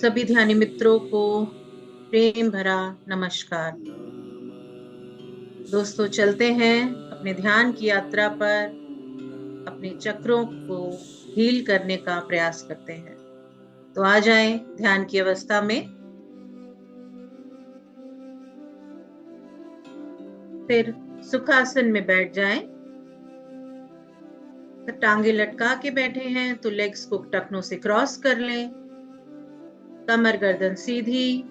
सभी ध्यानी मित्रों को प्रेम भरा नमस्कार। दोस्तों, चलते हैं अपने ध्यान की यात्रा पर, अपने चक्रों को हील करने का प्रयास करते हैं। तो आ जाएं ध्यान की अवस्था में। फिर सुखासन में बैठ जाएं। तो टांगे लटका के बैठे हैं तो लेग्स को टखनों से क्रॉस कर लें। कमर गर्दन सीधी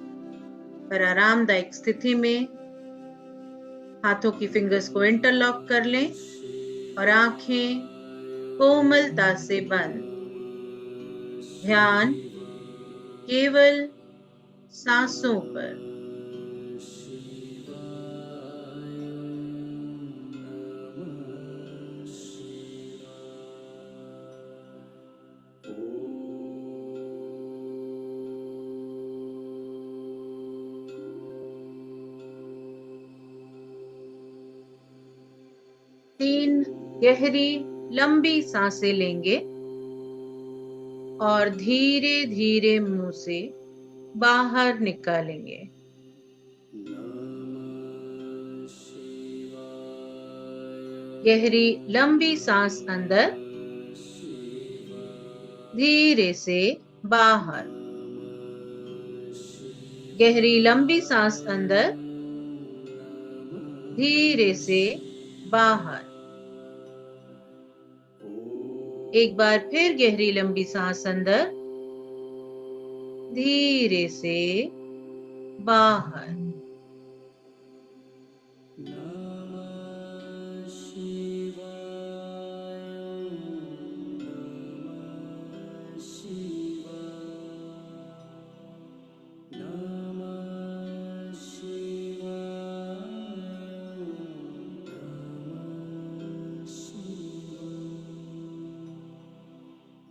पर आरामदायक स्थिति में हाथों की फिंगर्स को इंटरलॉक कर लें और आंखें कोमलता से बंद। ध्यान केवल सांसों पर। तीन गहरी लंबी सांसें लेंगे और धीरे धीरे मुंह से बाहर निकालेंगे। गहरी लंबी सांस अंदर, धीरे से बाहर। गहरी लंबी सांस अंदर, धीरे से बाहर। एक बार फिर गहरी लंबी सांस अंदर, धीरे से बाहर।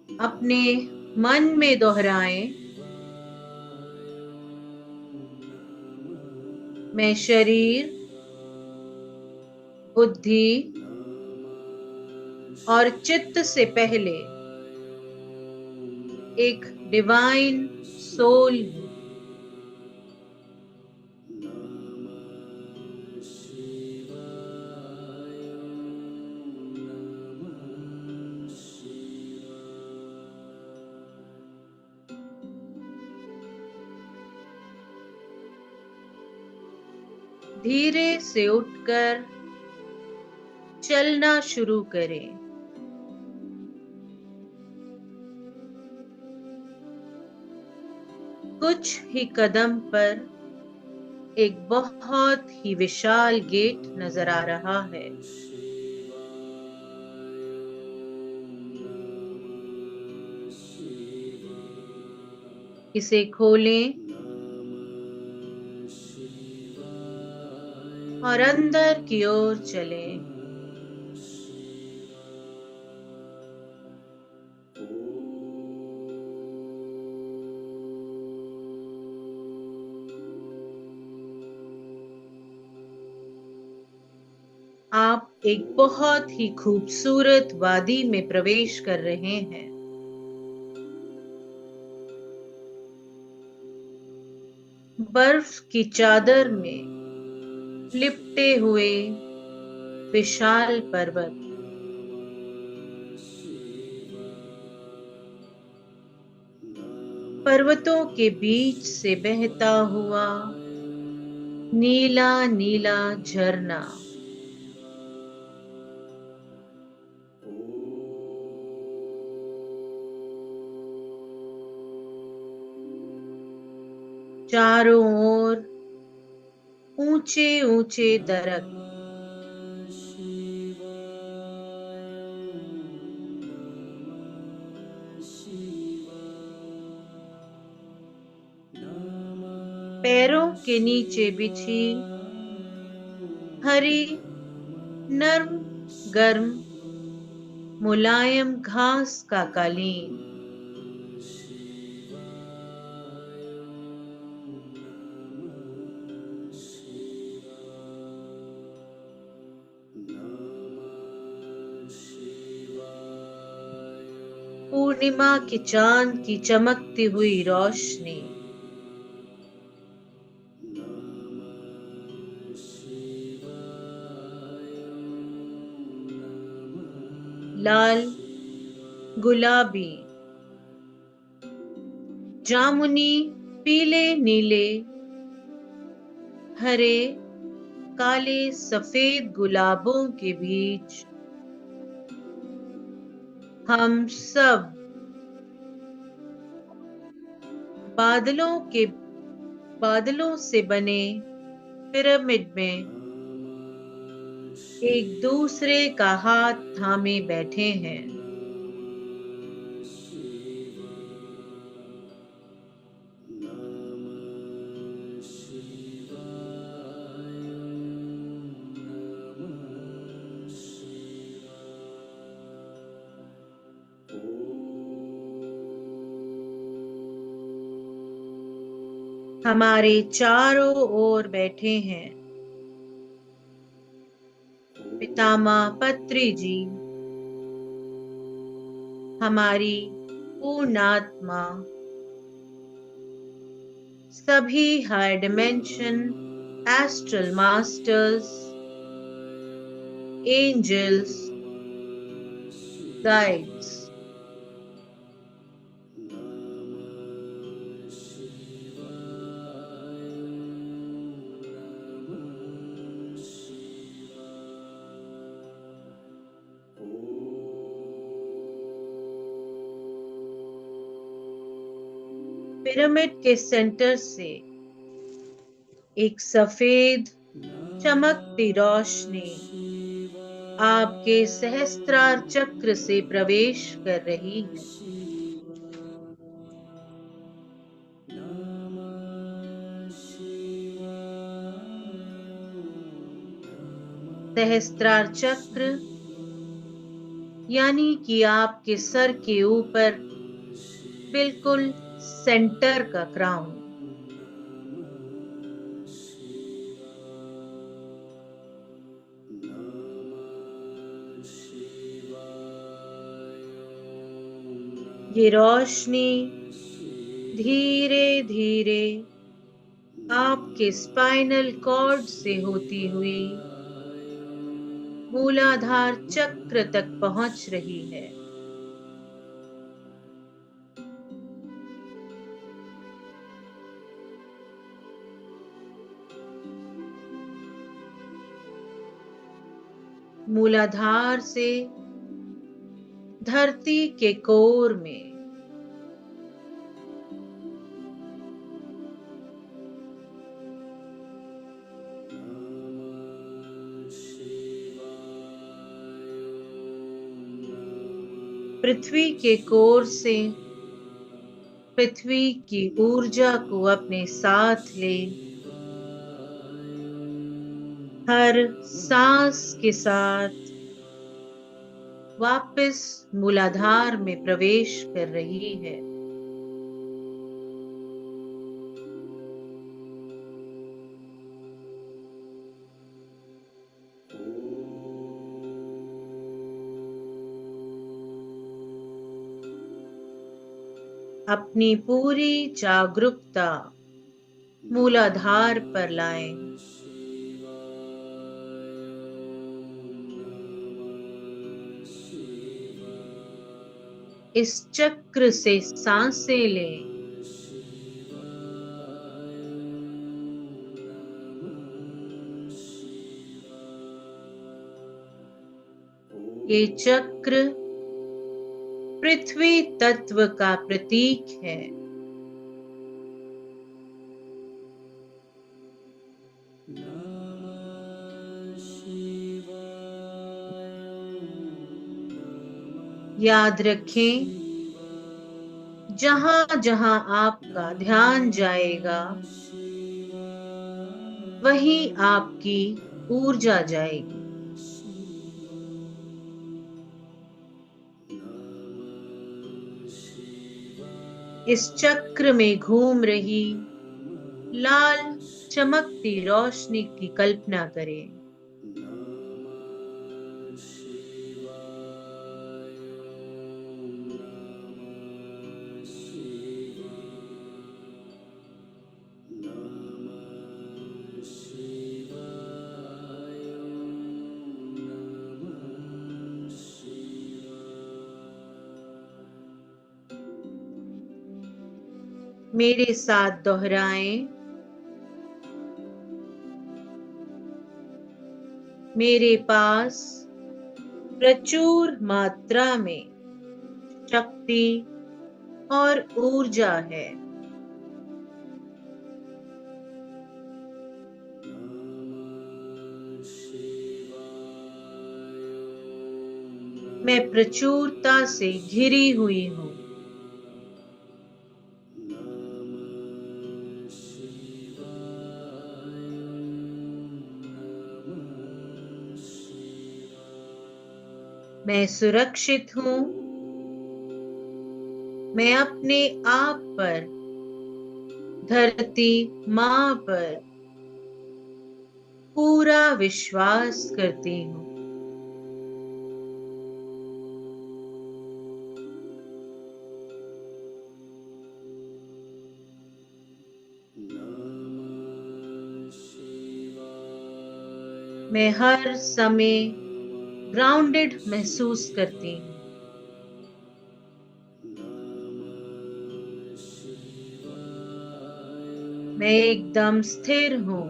अपने मन में दोहराएं, मैं शरीर, बुद्धि और चित्त से पहले एक डिवाइन सोल हूं। धीरे से उठकर चलना शुरू करें। कुछ ही कदम पर एक बहुत ही विशाल गेट नजर आ रहा है। इसे खोलें और अंदर की ओर चलें। आप एक बहुत ही खूबसूरत वादी में प्रवेश कर रहे हैं। बर्फ की चादर में लिपटे हुए विशाल पर्वत, पर्वतों के बीच से बहता हुआ नीला नीला झरना, चारों ओर ऊंचे ऊंचे दरख्त, पैरों के नीचे बिछी हरी नर्म गर्म मुलायम घास का कालीन, पूर्णिमा के चांद की चमकती हुई रोशनी, लाल, गुलाबी, जामुनी, पीले, नीले, हरे, काले, सफेद गुलाबों के बीच हम सब बादलों से बने पिरामिड में एक दूसरे का हाथ थामे बैठे हैं। हमारे चारों ओर बैठे हैं पितामह पत्री जी, हमारी पूर्णात्मा, सभी high dimension astral masters, angels, guides, pyramid के सेंटर से एक सफेद चमकती रोशनी आपके सहस्त्रार चक्र से प्रवेश कर रही है। सहस्त्रार चक्र यानी कि आपके सर के ऊपर बिल्कुल सेंटर का क्राउन। ये रोशनी धीरे धीरे आपके स्पाइनल कॉर्ड से होती हुई मूलाधार चक्र तक पहुंच रही है। मूलाधार से धरती के कोर में पृथ्वी के कोर से पृथ्वी की ऊर्जा को अपने साथ ले हर सांस के साथ वापस मूलाधार में प्रवेश कर रही है। अपनी पूरी जागरूकता मूलाधार पर लाएं। इस चक्र से सांसें लें। ये चक्र पृथ्वी तत्व का प्रतीक है। याद रखें, जहां जहां आपका ध्यान जाएगा वहीं आपकी ऊर्जा जाएगी। इस चक्र में घूम रही लाल चमकती रोशनी की कल्पना करें। मेरे साथ दोहराएं। मेरे पास प्रचुर मात्रा में शक्ति और ऊर्जा है। मैं प्रचुरता से घिरी हुई हूँ। मैं सुरक्षित हूँ। मैं अपने आप पर, धरती माँ पर पूरा विश्वास करती हूँ। मैं हर समय ग्राउंडेड महसूस करती हूँ। मैं एकदम स्थिर हूँ।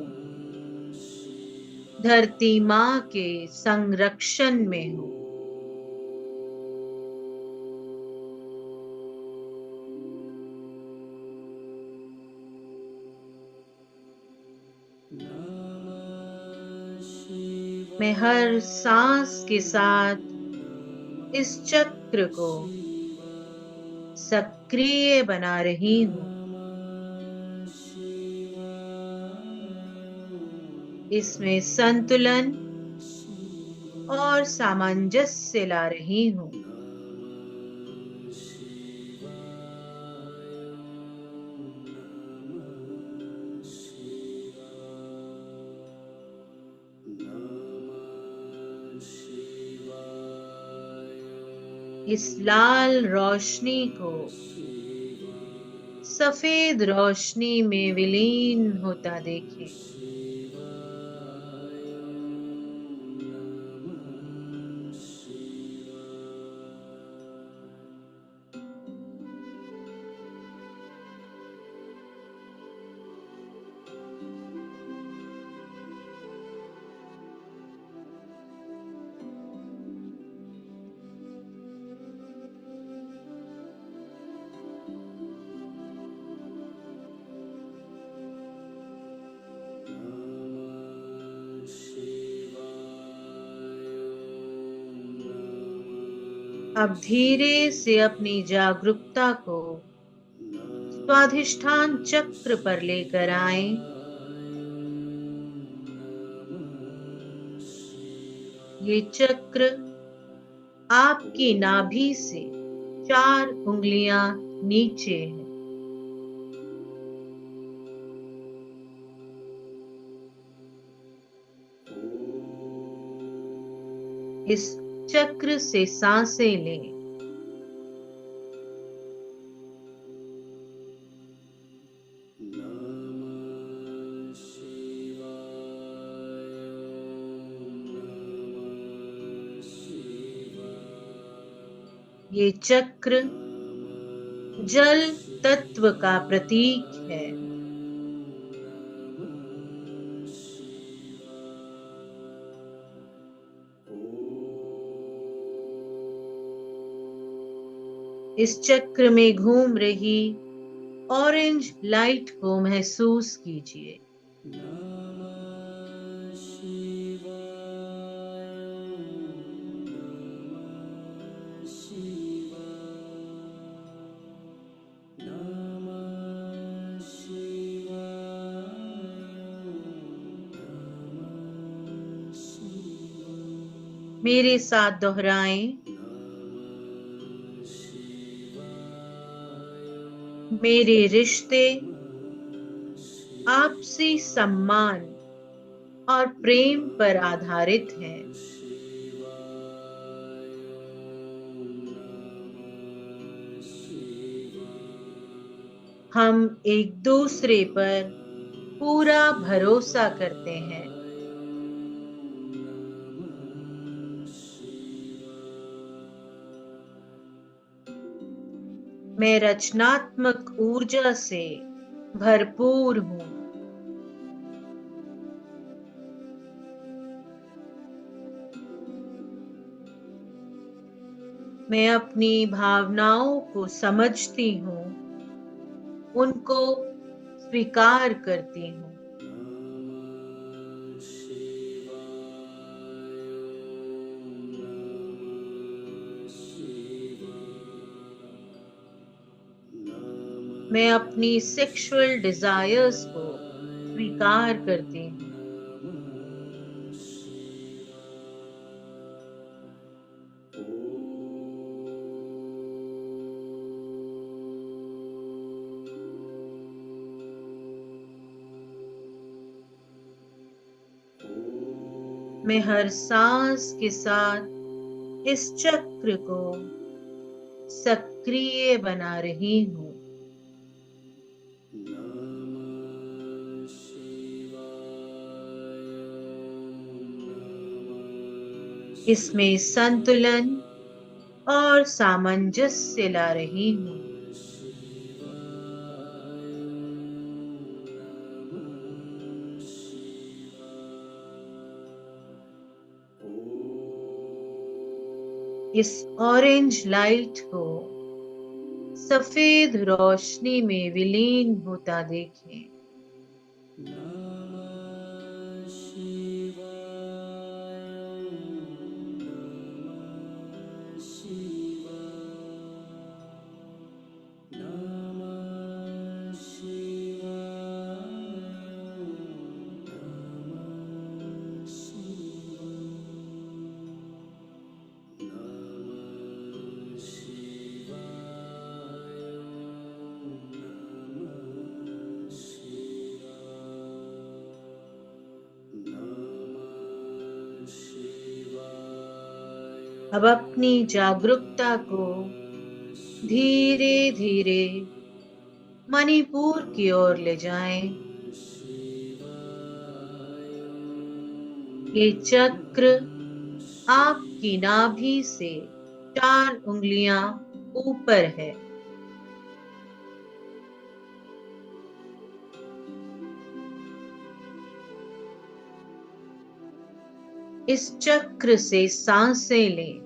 धरती माँ के संरक्षण में हूँ। मैं हर सांस के साथ इस चक्र को सक्रिय बना रही हूँ। इसमें संतुलन और सामंजस्य ला रही हूँ। इस लाल रोशनी को सफेद रोशनी में विलीन होता देखें। अब धीरे से अपनी जागरूकता को स्वाधिष्ठान चक्र पर लेकर आएं। ये चक्र आपकी नाभि से 4 उंगलियां नीचे है। इस चक्र से सांसें लें। ये चक्र जल तत्व का प्रतीक है। इस चक्र में घूम रही ऑरेंज लाइट को महसूस कीजिए। मेरे साथ दोहराएं। मेरे रिश्ते आपसी सम्मान और प्रेम पर आधारित हैं। हम एक दूसरे पर पूरा भरोसा करते हैं। मैं रचनात्मक ऊर्जा से भरपूर हूँ। मैं अपनी भावनाओं को समझती हूँ, उनको स्वीकार करती हूँ। मैं अपनी सेक्सुअल डिजायर्स को स्वीकार करती हूँ। मैं हर सांस के साथ इस चक्र को सक्रिय बना रही हूँ। इसमें संतुलन और सामंजस्य ला रही हूँ। इस ऑरेंज लाइट को सफेद रोशनी में विलीन होता देखें। अब अपनी जागरूकता को धीरे धीरे मणिपुर की ओर ले जाएं। ये चक्र आपकी नाभि से 4 उंगलियां ऊपर है। इस चक्र से सांसें लें।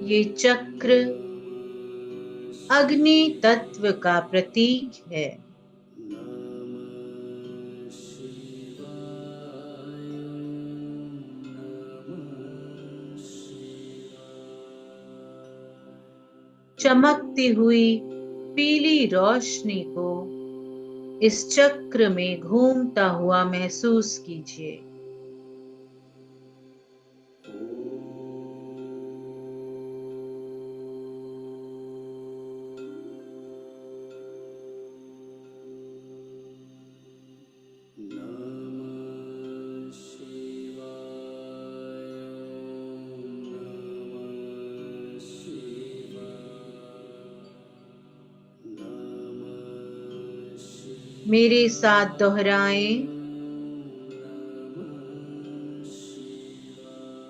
ये चक्र अग्नि तत्व का प्रतीक है। चमकती हुई पीली रोशनी को इस चक्र में घूमता हुआ महसूस कीजिए। मेरे साथ दोहराएं।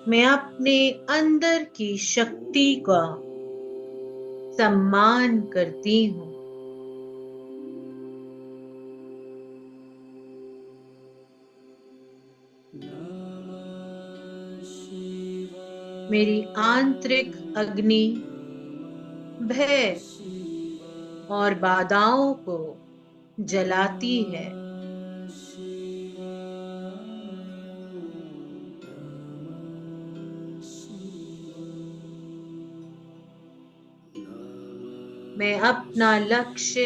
मैं अपने अंदर की शक्ति का सम्मान करती हूँ। मेरी आंतरिक अग्नि भय और बाधाओं को जलाती है। मैं अपना लक्ष्य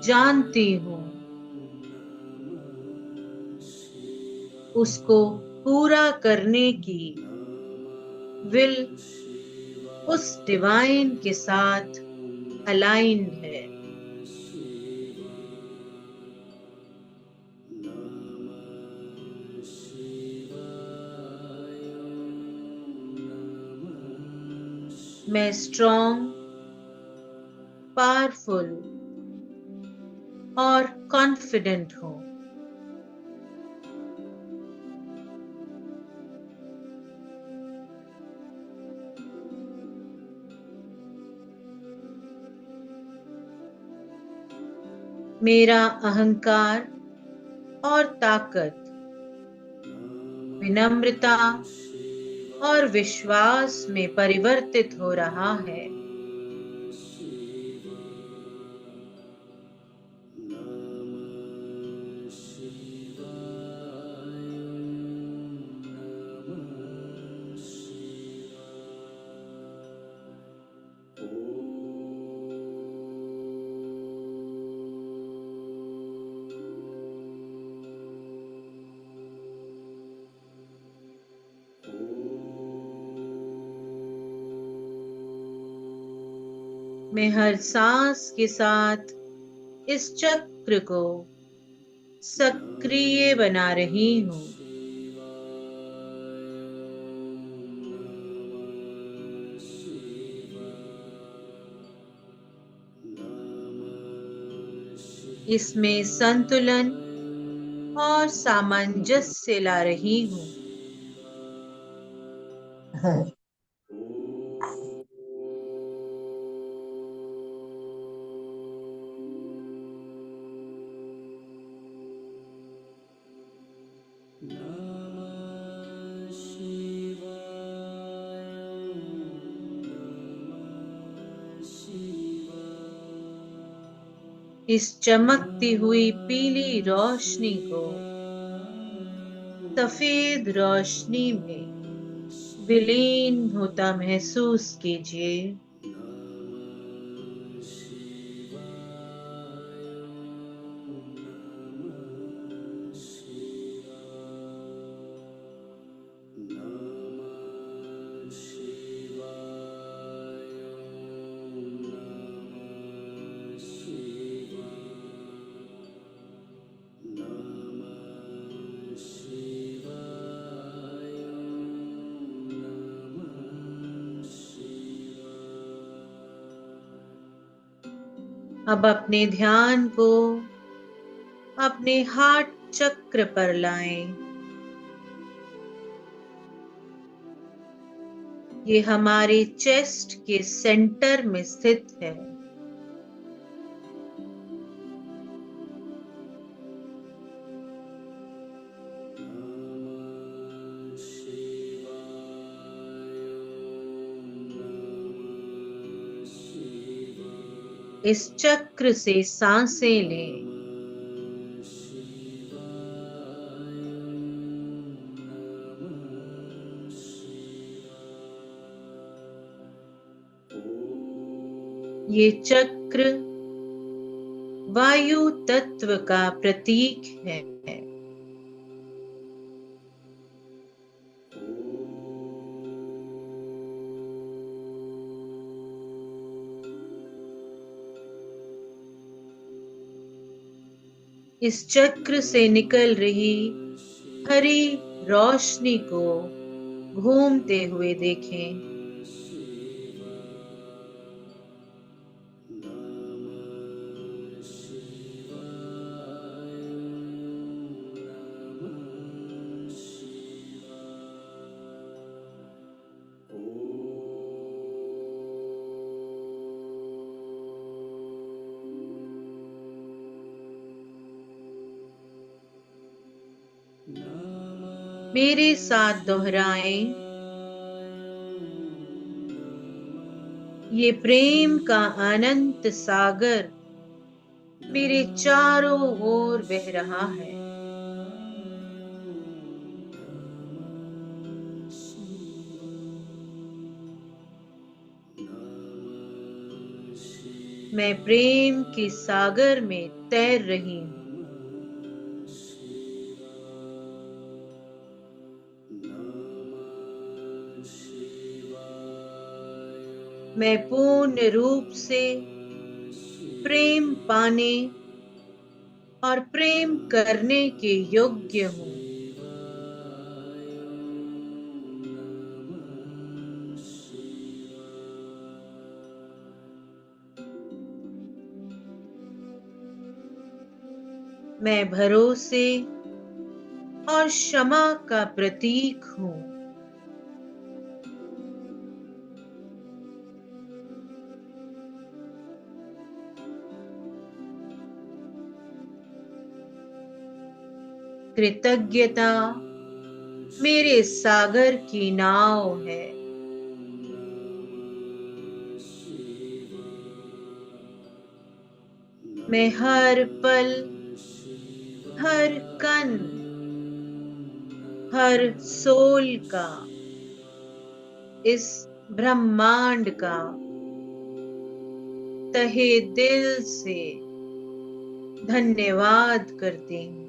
जानती हूँ, उसको पूरा करने की विल उस डिवाइन के साथ अलाइंड है। मैं स्ट्रॉन्ग, पावरफुल और कॉन्फिडेंट हो। मेरा अहंकार और ताकत विनम्रता और विश्वास में परिवर्तित हो रहा है। मैं हर सांस के साथ इस चक्र को सक्रिय बना रही हूँ। इसमें संतुलन और सामंजस्य ला रही हूँ। इस चमकती हुई पीली रोशनी को सफेद रोशनी में विलीन होता महसूस कीजिए। अब अपने ध्यान को अपने हार्ट चक्र पर लाएं। ये हमारे चेस्ट के सेंटर में स्थित है। इस चक्र से सांसें लें। ये चक्र वायु तत्व का प्रतीक है। इस चक्र से निकल रही हरी रोशनी को घूमते हुए देखें। मेरे साथ दोहराएं। ये प्रेम का अनंत सागर मेरे चारों ओर बह रहा है। मैं प्रेम के सागर में तैर रही हूँ। मैं पूर्ण रूप से प्रेम पाने और प्रेम करने के योग्य हूँ। मैं भरोसे और क्षमा का प्रतीक हूँ। कृतज्ञता मेरे सागर की नाव है। मैं हर पल, हर कण, हर सोल का, इस ब्रह्मांड का तहे दिल से धन्यवाद करती हूँ।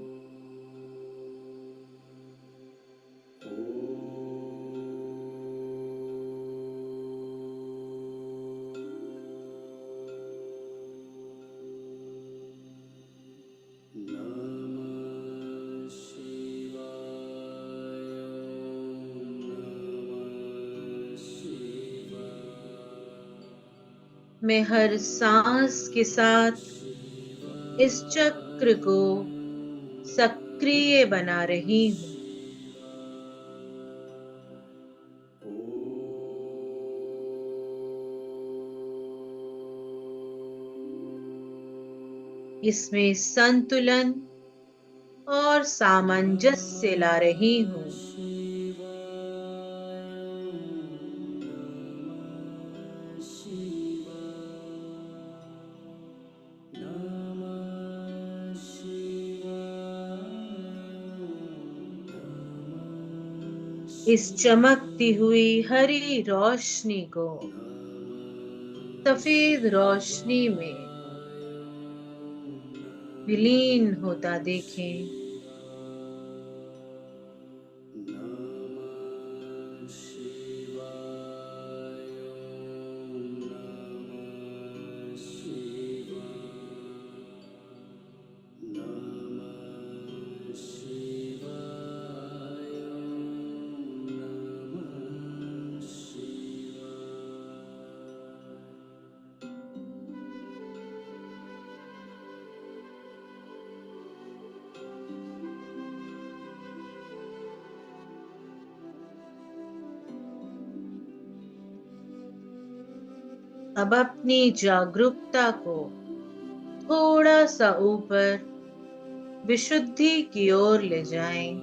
मैं हर सांस के साथ इस चक्र को सक्रिय बना रही हूँ। इसमें संतुलन और सामंजस्य ला रही हूँ। इस चमकती हुई हरी रोशनी को सफेद रोशनी में विलीन होता देखें। अब अपनी जागरूकता को थोड़ा सा ऊपर विशुद्धि की ओर ले जाएं।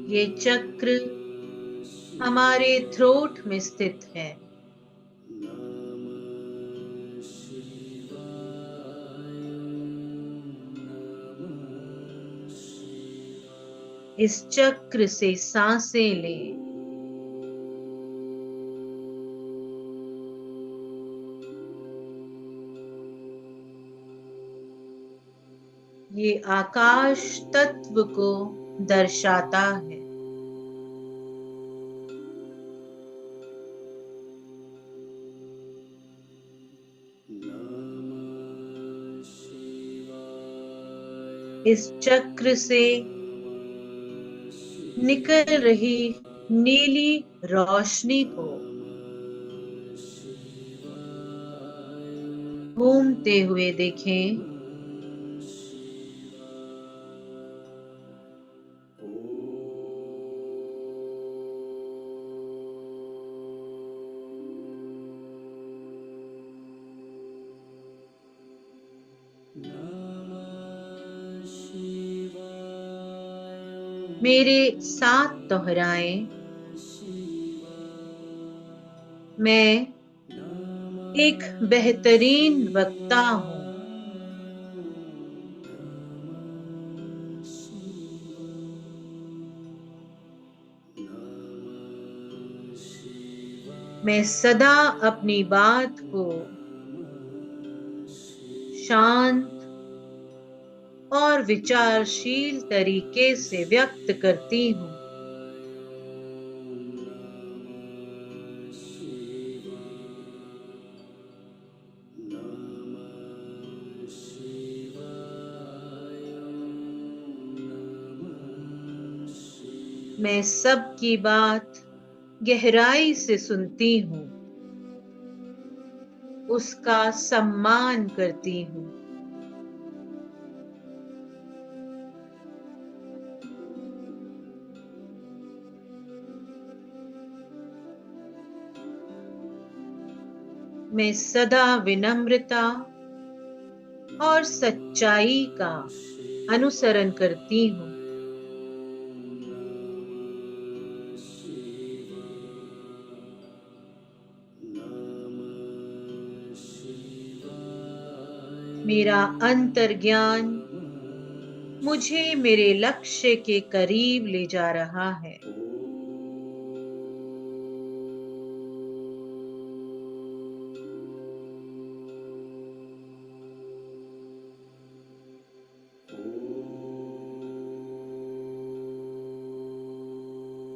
ये चक्र हमारे थ्रोट में स्थित है। इस चक्र से सांसें लें। ये आकाश तत्व को दर्शाता है। इस चक्र से निकल रही नीली रोशनी को घूमते हुए देखें। मेरे साथ दोहराएं। मैं एक बेहतरीन वक्ता हूँ। मैं सदा अपनी बात को शांत और विचारशील तरीके से व्यक्त करती हूँ। मैं सबकी बात गहराई से सुनती हूँ। उसका सम्मान करती हूँ। मैं सदा विनम्रता और सच्चाई का अनुसरण करती हूँ। मेरा अंतर्ज्ञान मुझे मेरे लक्ष्य के करीब ले जा रहा है।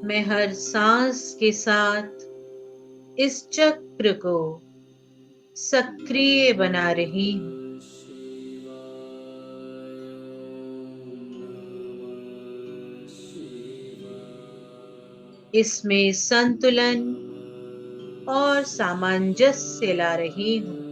मैं हर सांस के साथ इस चक्र को सक्रिय बना रही हूँ। इसमें संतुलन और सामंजस्य ला रही हूँ।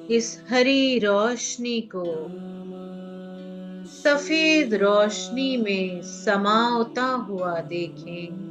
इस हरी रोशनी को सफेद रोशनी में समाता हुआ देखें।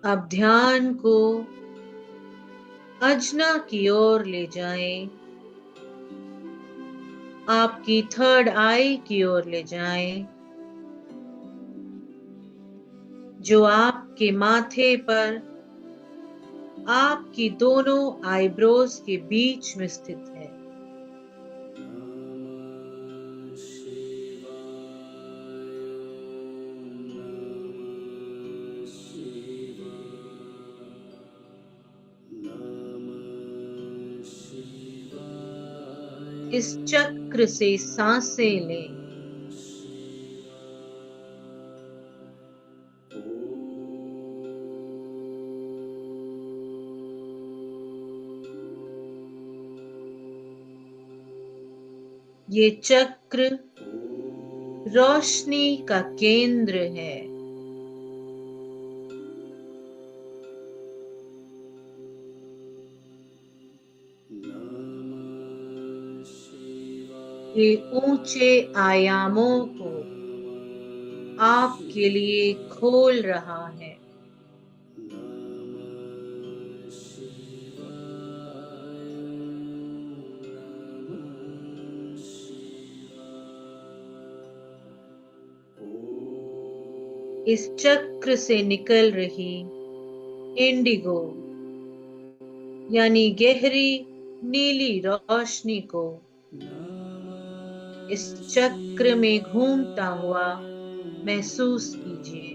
अब ध्यान को अजना की ओर ले जाएं, आपकी थर्ड आई की ओर ले जाएं, जो आपके माथे पर आपकी दोनों आईब्रोज के बीच में स्थित है। इस चक्र से सांसें लें। ये चक्र रोशनी का केंद्र है। ये ऊंचे आयामों को आपके लिए खोल रहा है। इस चक्र से निकल रही इंडिगो यानी गहरी नीली रोशनी को इस चक्र में घूमता हुआ महसूस कीजिए।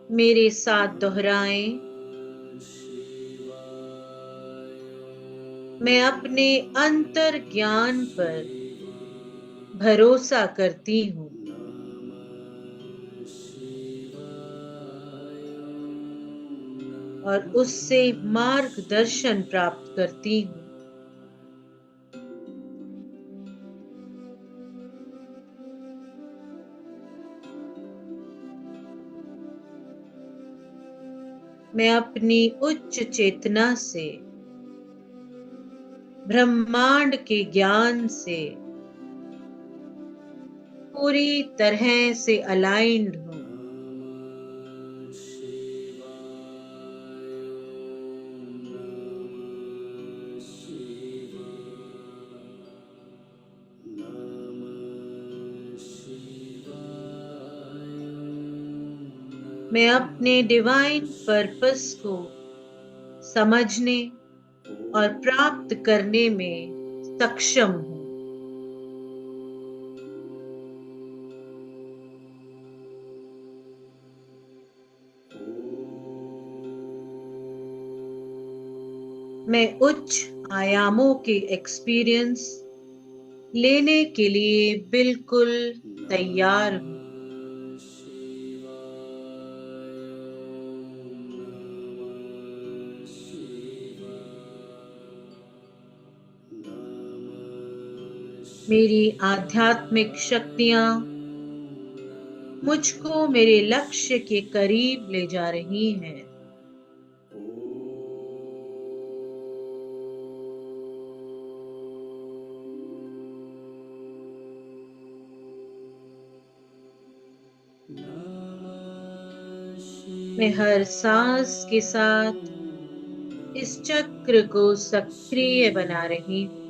मेरे साथ दोहराएं। मैं अपने अंतर ज्ञान पर भरोसा करती हूँ। और उससे मार्गदर्शन प्राप्त करती हूँ। मैं अपनी उच्च चेतना से, ब्रह्मांड के ज्ञान से पूरी तरह से अलाइंड हूं। मैं अपने डिवाइन पर्पस को समझने और प्राप्त करने में सक्षम हूं। मैं उच्च आयामों के एक्सपीरियंस लेने के लिए बिल्कुल तैयार हूं। मेरी आध्यात्मिक शक्तियां मुझको मेरे लक्ष्य के करीब ले जा रही हैं। मैं हर सांस के साथ इस चक्र को सक्रिय बना रही हूं।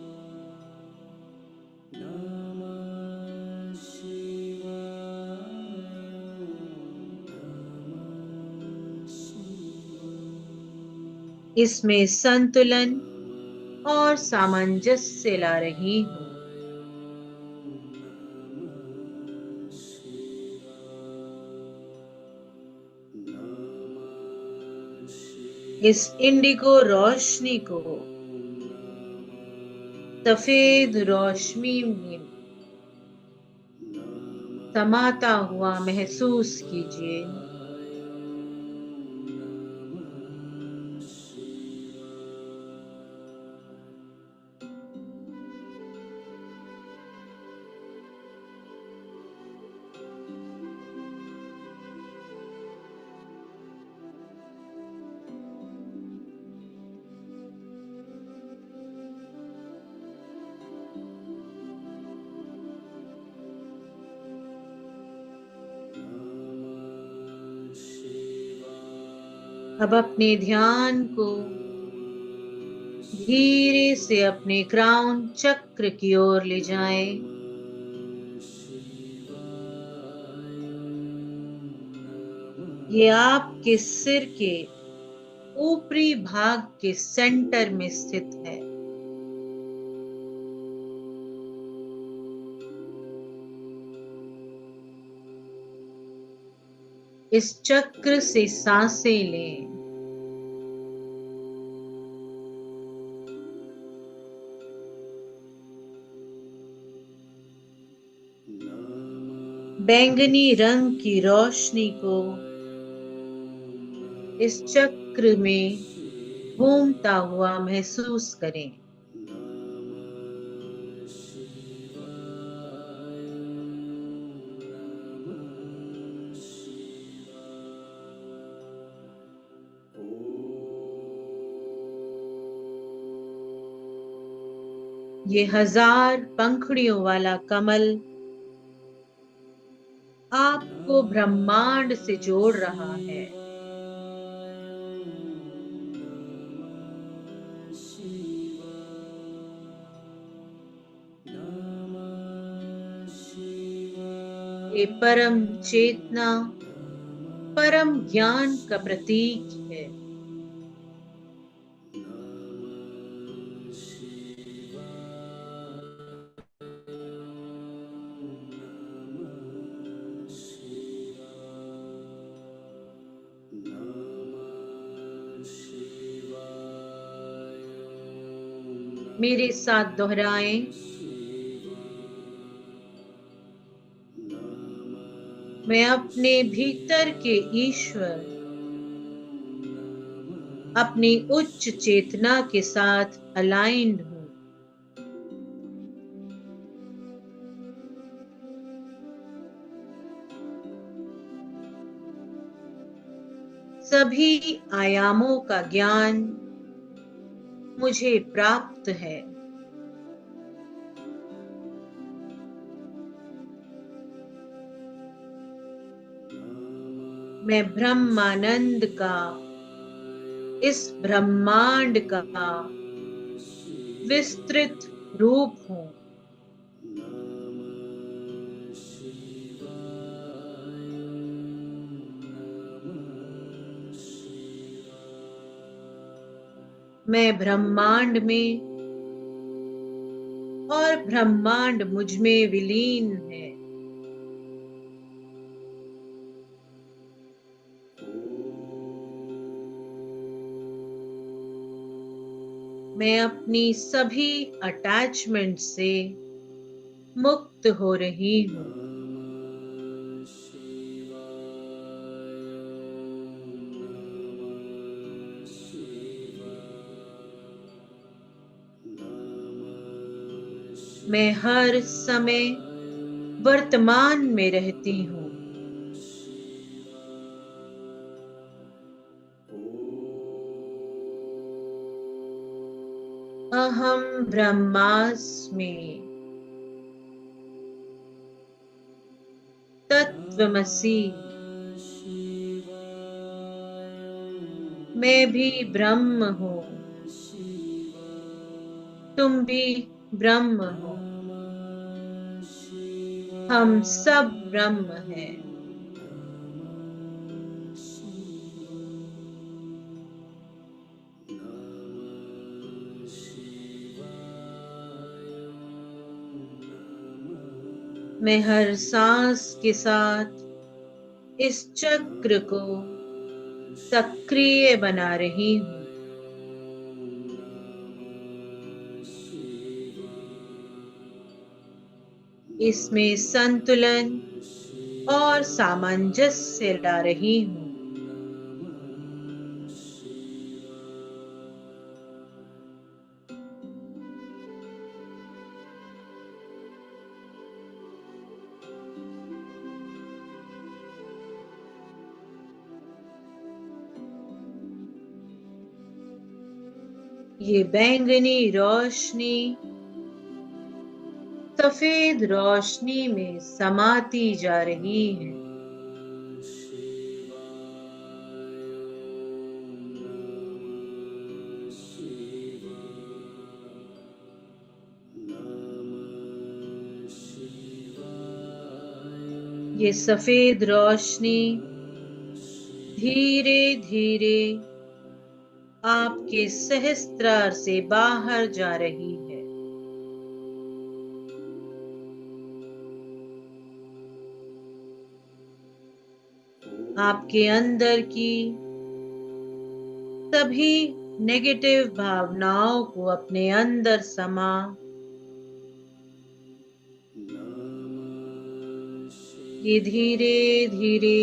इसमें संतुलन और सामंजस्य ला रही हूं। इस इंडिगो रोशनी को सफेद रोशनी में समाता हुआ महसूस कीजिए। अब अपने ध्यान को धीरे से अपने क्राउन चक्र की ओर ले जाएं। ये आपके सिर के ऊपरी भाग के सेंटर में स्थित है। इस चक्र से सांसें लें। बैंगनी रंग की रोशनी को इस चक्र में घूमता हुआ महसूस करें। ये 1000 पंखुड़ियों वाला कमल आपको ब्रह्मांड से जोड़ रहा है। ये परम चेतना, परम ज्ञान का प्रतीक है। मेरे साथ दोहराएं। मैं अपने भीतर के ईश्वर, अपनी उच्च चेतना के साथ अलाइंड हूं। सभी आयामों का ज्ञान मुझे प्राप्त है। मैं ब्रह्मानंद का, इस ब्रह्मांड का विस्तृत रूप हूँ। मैं ब्रह्मांड में और ब्रह्मांड मुझ में विलीन है। मैं अपनी सभी अटैचमेंट से मुक्त हो रही हूँ। मैं हर समय वर्तमान में रहती हूँ। अहम ब्रह्मास्मि, तत्वमसि। मैं भी ब्रह्म हूँ, तुम भी ब्रह्म हो। हम सब ब्रह्म हैं। मैं हर सांस के साथ इस चक्र को सक्रिय बना रही हूँ। इसमें संतुलन और सामंजस्य ला रही हूँ। ये बैंगनी रोशनी सफेद रोशनी में समाती जा रही है। ये सफेद रोशनी धीरे धीरे आपके सहस्त्रार से बाहर जा रही है। आपके अंदर की सभी नेगेटिव भावनाओं को अपने अंदर समा ये धीरे धीरे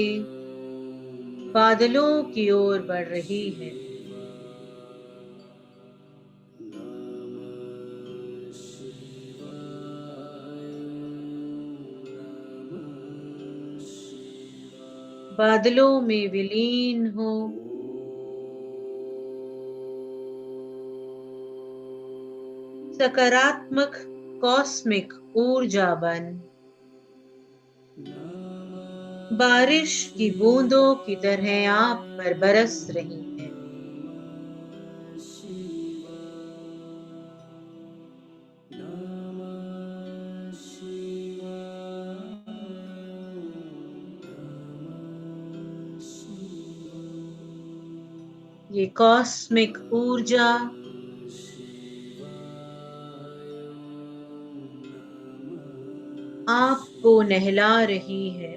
बादलों की ओर बढ़ रही है। बादलों में विलीन हो। सकारात्मक कॉस्मिक ऊर्जा बन बारिश की बूंदों की तरह आप पर बरस रही है। ये कॉस्मिक ऊर्जा आपको नहला रही है।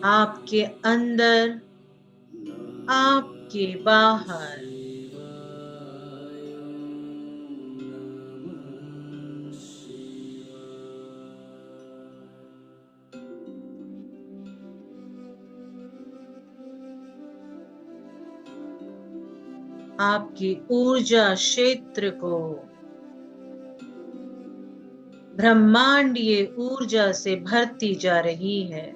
आपके अंदर, आपके बाहर। आपकी ऊर्जा क्षेत्र को ब्रह्मांडीय ऊर्जा से भरती जा रही है।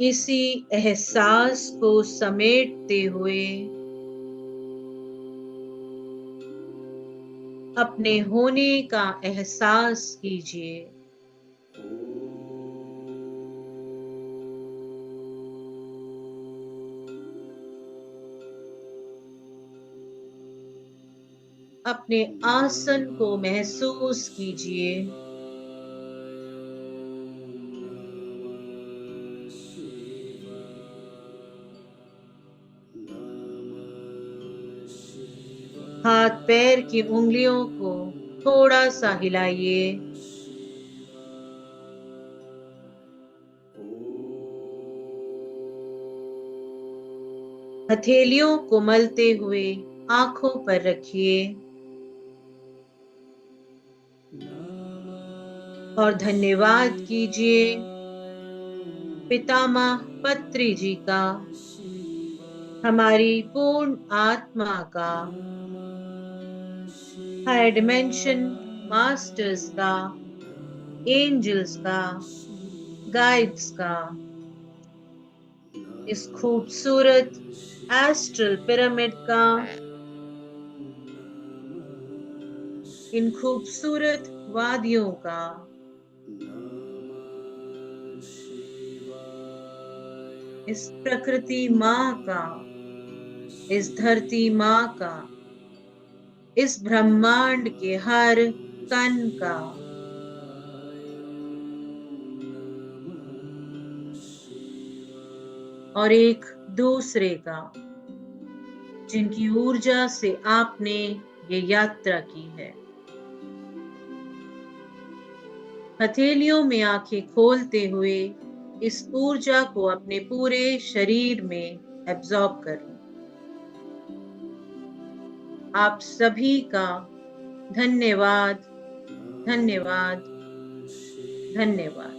इसी एहसास को समेटते हुए अपने होने का एहसास कीजिए। अपने आसन को महसूस कीजिए। हाथ पैर की उंगलियों को थोड़ा सा हिलाइए। हथेलियों को मलते हुए आंखों पर रखिए और धन्यवाद कीजिए पितामह पत्री जी का, हमारी पूर्ण आत्मा का, हायर डिमेंशन मास्टर्स का, एंजल्स का, गाइड्स का, इस खूबसूरत एस्ट्रल पिरामिड का, इन खूबसूरत वादियों का, इस प्रकृति माँ का, इस धरती माँ का, इस ब्रह्मांड के हर कण का, और एक दूसरे का, जिनकी ऊर्जा से आपने ये यात्रा की है। हथेलियों में आंखें खोलते हुए इस ऊर्जा को अपने पूरे शरीर में एब्जॉर्ब करें। आप सभी का धन्यवाद, धन्यवाद, धन्यवाद।